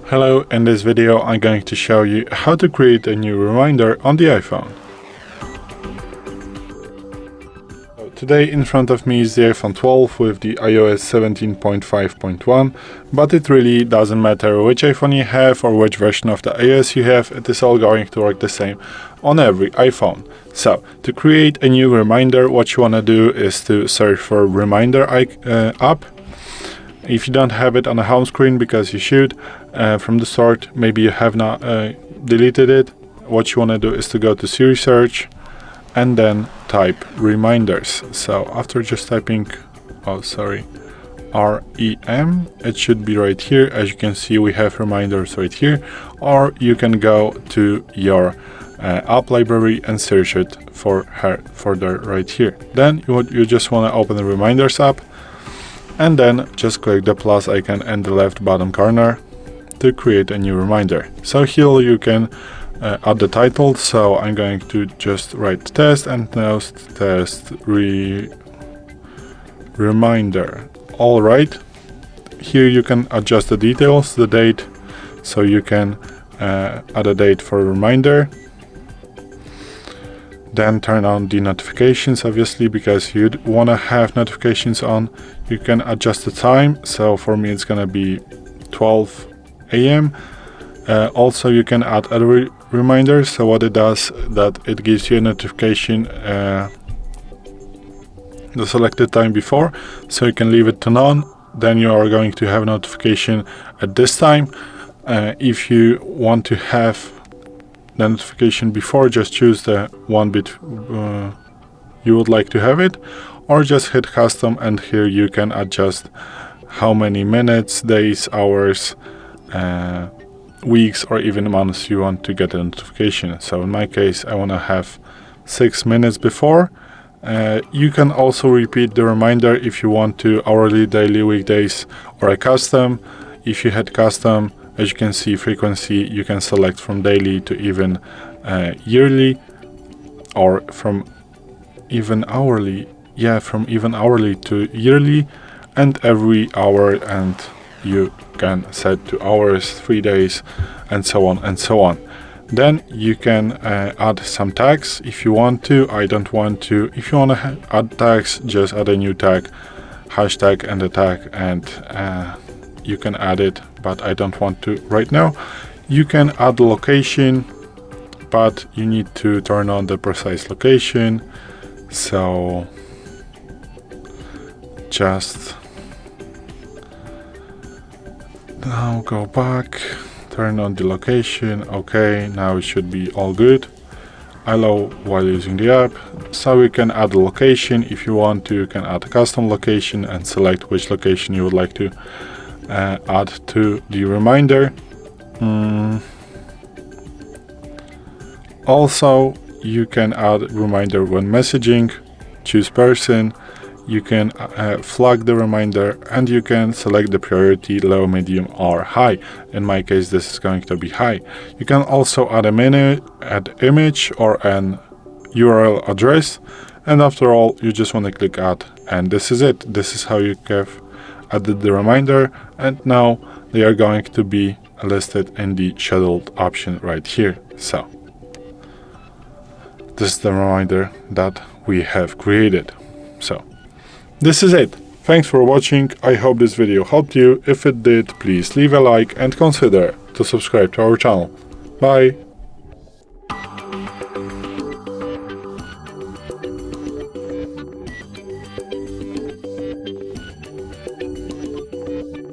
Hello, in this video I'm going to show you how to create a new reminder on the iPhone. Today in front of me is the iPhone 12 with the iOS 17.5.1, but it really doesn't matter which iPhone you have or which version of the iOS you have, it is all going to work the same on every iPhone. So, to create a new reminder, what you want to do is to search for Reminder app. If you don't have it on the home screen, because you should, from the start, maybe you have not deleted it, what you want to do is to go to Siri search and then type reminders. So after just typing, REM, it should be right here. As you can see, we have reminders right here, or you can go to your app library and search it for there right here. Then you just want to open the reminders app, and then just click the plus icon in the left bottom corner to create a new reminder. So here you can add the title. So I'm going to just write test and now test reminder. All right. Here you can adjust the details, the date. So you can add a date for a reminder. Then turn on the notifications, obviously, because you'd want to have notifications on. You can adjust the time, so for me it's gonna be 12 a.m. Also you can add other reminders. So what it does, that it gives you a notification the selected time before, so you can leave it to none. Then you are going to have a notification at this time. If you want to have the notification before, just choose the one bit you would like to have it, or just hit custom, and here you can adjust how many minutes, days, hours, weeks, or even months you want to get a notification. So in my case I want to have 6 minutes before. You can also repeat the reminder if you want to, hourly, daily, weekdays, or a custom. If you had custom, as you can see, frequency, you can select from daily to even yearly, or from even hourly. From even hourly to yearly, and every hour, and you can set to hours, 3 days, and so on and so on. Then you can add some tags if you want to. I don't want to. If you want to add tags, just add a new tag, hashtag and a tag, and you can add it, but I don't want to right now. You can add location, but you need to turn on the precise location. So just now go back, turn on the location. Okay, now it should be all good. Allow while using the app. So you can add a location. If you want to, you can add a custom location and select which location you would like to add to the reminder. Also, you can add reminder when messaging, choose person. You can flag the reminder, and you can select the priority, low, medium, or high. In my case, this is going to be high. You can also add a menu, add image, or an URL address. And after all, you just want to click add, and this is it. This is how you have added the reminder, and now they are going to be listed in the scheduled option right here. So this is the reminder that we have created. So this is it. Thanks for watching. I hope this video helped you. If it did, please leave a like and consider to subscribe to our channel. Bye.